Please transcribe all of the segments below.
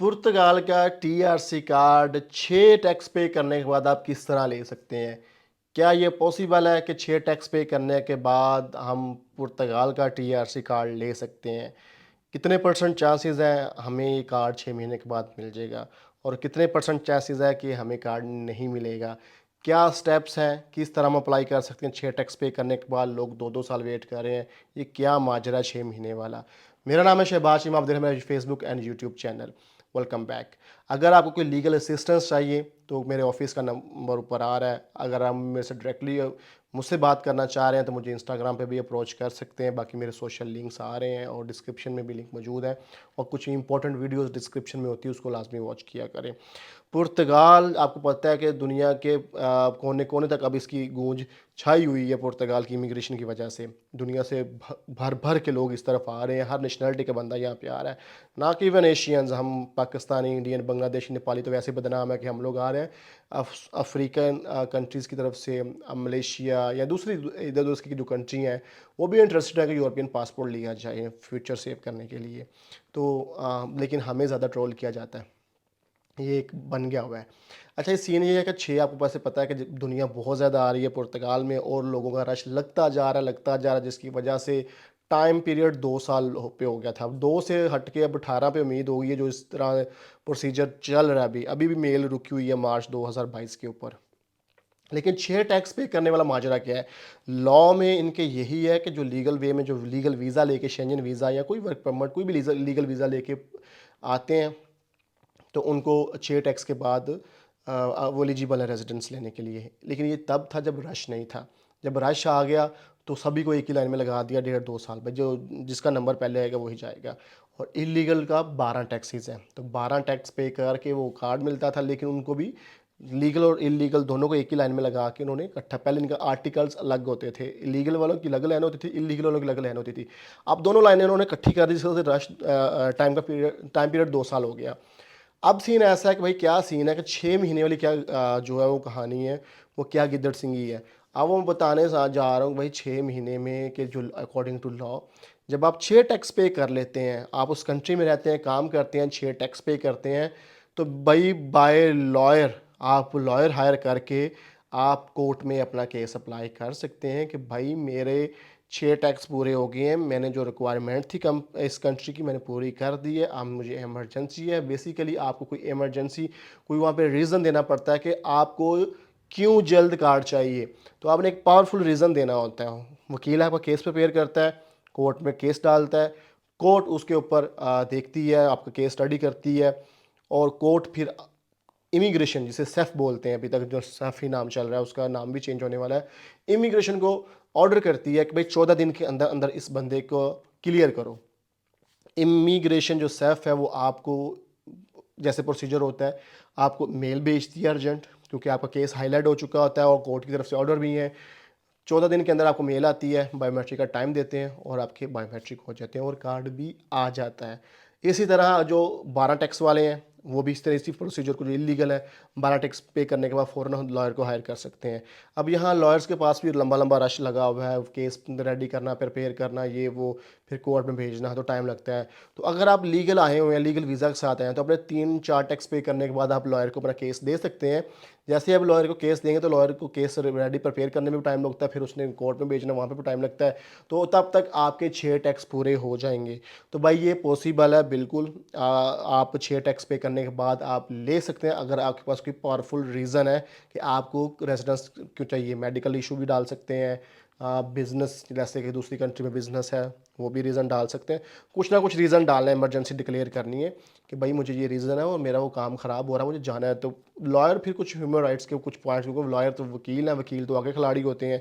पुर्तगाल का TRC card 6 tax पे करने के बाद आप किस तरह ले सकते हैं? क्या ये पॉसिबल है कि 6 टैक्स पे करने के बाद हम पुर्तगाल का टीआरसी कार्ड ले सकते हैं? कितने परसेंट चांसेस हैं हमें ये कार्ड 6 महीने के बाद मिल जाएगा? और कितने परसेंट चांसेस है कि हमें कार्ड नहीं मिलेगा? क्या स्टेप्स हैं? किस तरह हम अप्लाई कर सकते हैं? 6 टैक्स पे करने के बाद लोग 2-2 साल वेट कर रहे हैं। ये क्या माजरा है 6 महीने वाला? मेरा नाम है शहबाज चीमा, आप देख रहे हैं मेरा Facebook and YouTube channel. Welcome back. अगर आपको कोई लीगल असिस्टेंस चाहिए तो मेरे ऑफिस का नंबर ऊपर आ रहा है। अगर आप मेरे से डायरेक्टली मुझसे बात करना चाह रहे हैं तो मुझे इंस्टाग्राम पे भी अप्रोच कर सकते हैं। बाकी मेरे सोशल लिंक्स आ रहे हैं और डिस्क्रिप्शन में भी लिंक मौजूद है। और कुछ इंपॉर्टेंट वीडियोस डिस्क्रिप्शन में होती है, उसको लाजमी वॉच किया करें। पुर्तगाल आपको पता है कि दुनिया के कोने कोने तक अब इसकी गूंज छाई हुई है पुर्तगाल की इमिग्रेशन की वजह से। दुनिया से भर भर के लोग इस तरफ आ रहे हैं। हर नेशनलिटी का बंदा यहाँ पे आ रहा है, ना कि इवन एशियंस। हम पाकिस्तानी, इंडियन, बांग्लादेशी, नेपाली तो वैसे बदनाम है कि हम लोग आ रहे हैं अफ्रीकन कंट्रीज़ की तरफ से। मलेशिया या दूसरी इधर उधर की जो कंट्री हैं वो भी इंटरेस्टेड है कि यूरोपियन पासपोर्ट लिया जाए फ्यूचर सेव करने के लिए। तो लेकिन हमें ज़्यादा ट्रोल किया जाता है, ये एक बन गया हुआ है। अच्छा, ये सीन ये है कि 6 आपको वैसे पता है कि दुनिया बहुत ज़्यादा आ रही है पुर्तगाल में और लोगों का रश लगता जा रहा है, जिसकी वजह से टाइम पीरियड 2 साल पे हो गया था। अब 2 से हट के अब 18 पे उम्मीद हो गई है। जो इस तरह प्रोसीजर चल रहा है अभी अभी भी मेल रुकी हुई है मार्च 2022 के ऊपर। लेकिन 6 टैक्स पे करने वाला माजरा क्या है? लॉ में इनके यही है कि जो लीगल वे में जो लीगल वीज़ा लेके, शेंजन वीज़ा या कोई वर्क परमिट, कोई भी लीगल वीज़ा लेके आते हैं तो उनको 6 टैक्स के बाद वो एलिजिबल है रेजिडेंस लेने के लिए। लेकिन ये तब था जब रश नहीं था। जब रश आ गया तो सभी को एक ही लाइन में लगा दिया, 1.5-2 साल भाई, जो जिसका नंबर पहले आएगा वही जाएगा। और इलीगल का 12 टैक्सेस हैं, तो 12 टैक्स पे करके वो कार्ड मिलता था। लेकिन उनको भी लीगल और इलीगल दोनों को एक ही लाइन में लगा के उन्होंने इकट्ठा, पहले इनका आर्टिकल्स अलग होते थे, इलीगल वालों की अलग लाइन होती थी, इलीगल वालों की अलग लाइन होती थी। अब दोनों लाइनें उन्होंने इकट्ठी कर दी, जिसकी वजह से रश टाइम पीरियड 2 साल हो गया। अब सीन ऐसा है कि भाई क्या सीन है कि 6 महीने वाली क्या जो है वो कहानी है, वो क्या गिद्दड़ सिंगी है। अब वो मैं बताने जा रहा हूँ भाई 6 महीने में कि जो अकॉर्डिंग टू लॉ, जब आप 6 टैक्स पे कर लेते हैं, आप उस कंट्री में रहते हैं, काम करते हैं, 6 टैक्स पे करते हैं, तो भाई बाय लॉयर, आप लॉयर हायर करके आप कोर्ट में अपना केस अप्लाई कर सकते हैं कि भाई मेरे 6 टैक्स पूरे हो गए हैं, मैंने जो रिक्वायरमेंट थी कम इस कंट्री की मैंने पूरी कर दी है, अब मुझे इमरजेंसी है। बेसिकली आपको कोई इमरजेंसी, कोई वहाँ पे रीज़न देना पड़ता है कि आपको क्यों जल्द कार्ड चाहिए। तो आपने एक पावरफुल रीज़न देना होता है। वकील आपका केस प्रिपेयर करता है, कोर्ट में केस डालता है, कोर्ट उसके ऊपर देखती है, आपका केस स्टडी करती है। और कोर्ट फिर इमिग्रेशन, जिसे सेफ बोलते हैं, अभी तक जो सेफ ही नाम चल रहा है, उसका नाम भी चेंज होने वाला है, इमिग्रेशन को ऑर्डर करती है कि भाई 14 दिन के अंदर अंदर इस बंदे को क्लियर करो। इमिग्रेशन जो सेफ है वो आपको, जैसे प्रोसीजर होता है, आपको मेल भेजती है अर्जेंट, क्योंकि आपका केस हाईलाइट हो चुका होता है और कोर्ट की तरफ से ऑर्डर भी है। 14 दिन के अंदर आपको मेल आती है, बायोमेट्रिक का टाइम देते हैं और आपके बायोमेट्रिक हो जाते हैं और कार्ड भी आ जाता है। इसी तरह जो 12 टैक्स वाले हैं वो भी इस तरह इसी प्रोसीजर को, जो इलीगल है, 12 टैक्स पे करने के बाद फ़ौरन हम लॉयर को हायर कर सकते हैं। अब यहाँ लॉयर्स के पास भी लंबा लंबा रश लगा हुआ है, केस रेडी करना, प्रिपेयर करना, ये वो, फिर कोर्ट में भेजना, तो टाइम लगता है। तो अगर आप लीगल आए हुए हैं, लीगल वीज़ा के साथ आए हैं, तो अपने 3-4 टैक्स पे करने के बाद आप लॉयर को अपना केस दे सकते हैं। जैसे ही आप लॉयर को केस देंगे तो लॉयर को केस रेडी प्रिपेयर करने में भी टाइम लगता है, फिर उसने कोर्ट में भेजना, वहाँ पे भी टाइम लगता है। तो तब तक आपके 6 टैक्स पूरे हो जाएंगे। तो भाई ये पॉसिबल है बिल्कुल। आप 6 टैक्स पे करने के बाद आप ले सकते हैं, अगर आपके पास कोई पावरफुल रीज़न है कि आपको रेजिडेंस क्यों चाहिए। मेडिकल इशू भी डाल सकते हैं, बिजनेस, जैसे कि दूसरी कंट्री में बिजनेस है, वो भी रीज़न डाल सकते हैं। कुछ ना कुछ रीज़न डालना है, इमरजेंसी डिक्लेयर करनी है कि भाई मुझे ये रीज़न है और मेरा वो काम ख़राब हो रहा है, मुझे जाना है। तो लॉयर फिर कुछ ह्यूमन राइट्स के कुछ पॉइंट्स, क्योंकि लॉयर तो वकील हैं, वकील तो आगे खिलाड़ी होते हैं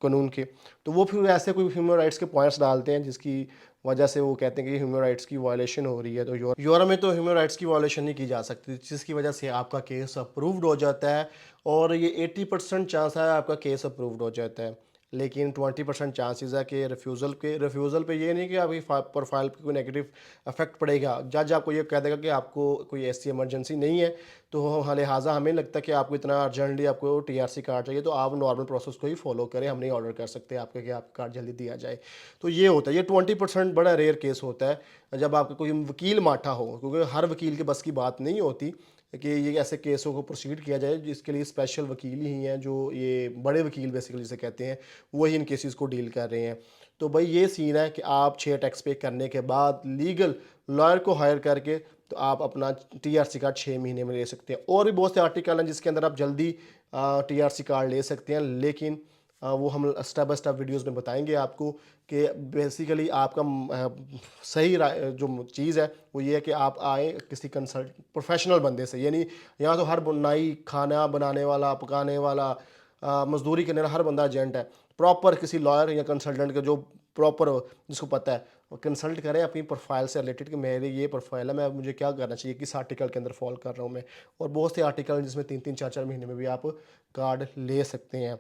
कानून के, तो वो फिर ऐसे कोई ह्यूमन राइट्स के पॉइंट्स डालते हैं जिसकी वजह से वो कहते हैं कि ह्यूमन राइट्स की वायलेशन हो रही है। तो यूरोप में तो ह्यूमन राइट्स की वायलेशन नहीं की जा सकती, जिसकी वजह से आपका केस अप्रूव्ड हो जाता है और ये 80% चांस है आपका केस अप्रूव्ड हो जाता है। लेकिन 20% चांसेस है कि रिफ्यूज़ल पे ये नहीं कि आपकी प्रोफाइल पे कोई नेगेटिव इफेक्ट पड़ेगा। जज आपको ये कह देगा कि आपको कोई ऐसी इमरजेंसी नहीं है, तो लिहाजा हमें लगता है कि आपको इतना अर्जेंटली आपको टीआरसी कार्ड चाहिए, तो आप नॉर्मल प्रोसेस को ही फॉलो करें, हम नहीं ऑर्डर कर सकते आपके कि आपका कार्ड जल्दी दिया जाए। तो ये होता है, ये 20% बड़ा रेयर केस होता है जब आपका कोई वकील माठा हो, क्योंकि हर वकील के बस की बात नहीं होती कि ये ऐसे केसों को प्रोसीड किया जाए। जिसके लिए स्पेशल वकील ही हैं, जो ये बड़े वकील बेसिकली जिसे कहते हैं, वही इन केसेस को डील कर रहे हैं। तो भाई ये सीन है कि आप 6 टैक्स पे करने के बाद लीगल लॉयर को हायर करके तो आप अपना टीआरसी कार्ड 6 महीने में ले सकते हैं। और भी बहुत से आर्टिकल हैं जिसके अंदर आप जल्दी टीआरसी कार्ड ले सकते हैं, लेकिन वो हम स्टेप बाय स्टेप वीडियोस में बताएंगे आपको कि बेसिकली आपका सही जो चीज़ है वो ये है कि आप आए किसी कंसल्ट प्रोफेशनल बंदे से। यानी यहाँ तो हर नाई, खाना बनाने वाला, पकाने वाला, मजदूरी करने वाला हर बंदा एजेंट है। प्रॉपर किसी लॉयर या कंसल्टेंट का जो प्रॉपर जिसको पता है, वो कंसल्ट करें अपनी प्रोफाइल से रिलेटेड कि मेरी ये प्रोफाइल है, मैं मुझे क्या करना चाहिए, किस आर्टिकल के अंदर फॉल कर रहा हूँ मैं। और बहुत से आर्टिकल हैं जिसमें 3-3 4-4 महीने में भी आप कार्ड ले सकते हैं।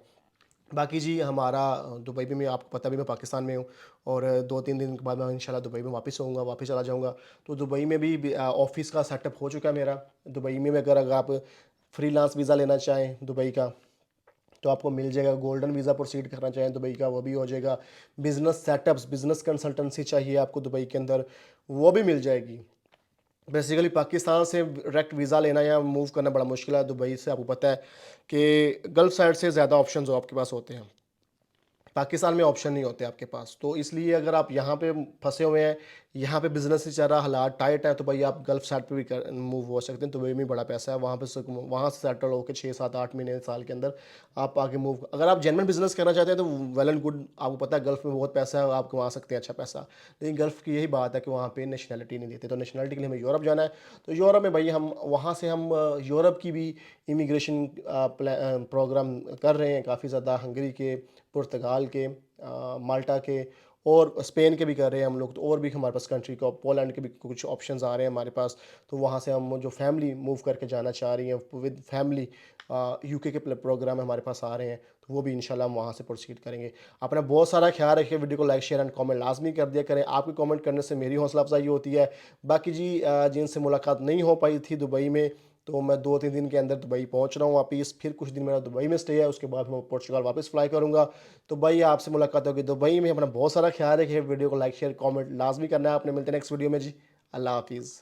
बाकी जी हमारा दुबई भी, मैं आपको पता भी मैं पाकिस्तान में हूँ, और 2-3 दिन के बाद मैं इंशाल्लाह दुबई में वापस आऊँगा, वापस चला जाऊँगा। तो दुबई में भी ऑफ़िस का सेटअप हो चुका है मेरा। दुबई में अगर आप फ्रीलांस वीज़ा लेना चाहें दुबई का, तो आपको मिल जाएगा। गोल्डन वीज़ा प्रोसीड करना चाहें दुबई का, वो भी हो जाएगा। बिज़नेस सेटअप्स, बिज़नेस कंसल्टेंसी चाहिए आपको दुबई के अंदर, वो भी मिल जाएगी। बेसिकली पाकिस्तान से डायरेक्ट वीज़ा लेना या मूव करना बड़ा मुश्किल है। दुबई से आपको पता है कि गल्फ़ साइड से ज़्यादा ऑप्शंस आपके पास होते हैं, पाकिस्तान में ऑप्शन नहीं होते आपके पास। तो इसलिए अगर आप यहाँ पे फंसे हुए हैं, यहाँ पे बिजनेस से ज़रा हालात टाइट है, तो भाई आप गल्फ साइड पे भी मूव हो सकते हैं। दुबई में बड़ा पैसा है, वहाँ पे वहाँ से सेटल होकर 6-7-8 महीने साल के अंदर आप आगे मूव, अगर आप जेनवन बिजनेस करना चाहते हैं तो वेल एंड गुड। आपको पता है गल्फ में बहुत पैसा है, आप कमा सकते हैं अच्छा पैसा। लेकिन गल्फ की यही बात है कि वहाँ पे नेशनैलिटी नहीं देते। तो नेशनैलिटी के लिए हमें यूरोप जाना है। तो यूरोप में भाई हम वहाँ से हम यूरोप की भी इमिग्रेशन प्रोग्राम कर रहे हैं काफ़ी ज़्यादा। हंगरी के, पुर्तगाल के, माल्टा के और स्पेन के भी कर रहे हैं हम लोग। तो और भी हमारे पास कंट्री का, पोलैंड के भी कुछ ऑप्शंस आ रहे हैं हमारे पास। तो वहाँ से हम जो फैमिली मूव करके जाना चाह रही हैं विद फैमिली, यूके के प्रोग्राम हमारे पास आ रहे हैं, तो वो भी इंशाल्लाह हम वहाँ से प्रोसीड करेंगे। अपना बहुत सारा ख्याल रखिए। वीडियो को लाइक, शेयर एंड कमेंट लाजमी कर दिया करें। आपके कमेंट करने से मेरी हौसला अफजाई होती है। बाकी जी जिनसे मुलाकात नहीं हो पाई थी दुबई में, तो मैं 2-3 दिन के अंदर दुबई पहुंच रहा हूँ वापस। फिर कुछ दिन मेरा दुबई में स्टे है, उसके बाद मैं पुर्तगाल वापस फ्लाई करूँगा। तो भाई आपसे मुलाकात होगी दुबई में। अपना बहुत सारा ख्याल रखिए। वीडियो को लाइक, शेयर, कमेंट लाजमी करना है आपने। मिलते हैं नेक्स्ट वीडियो में जी। अल्लाह हाफिज़।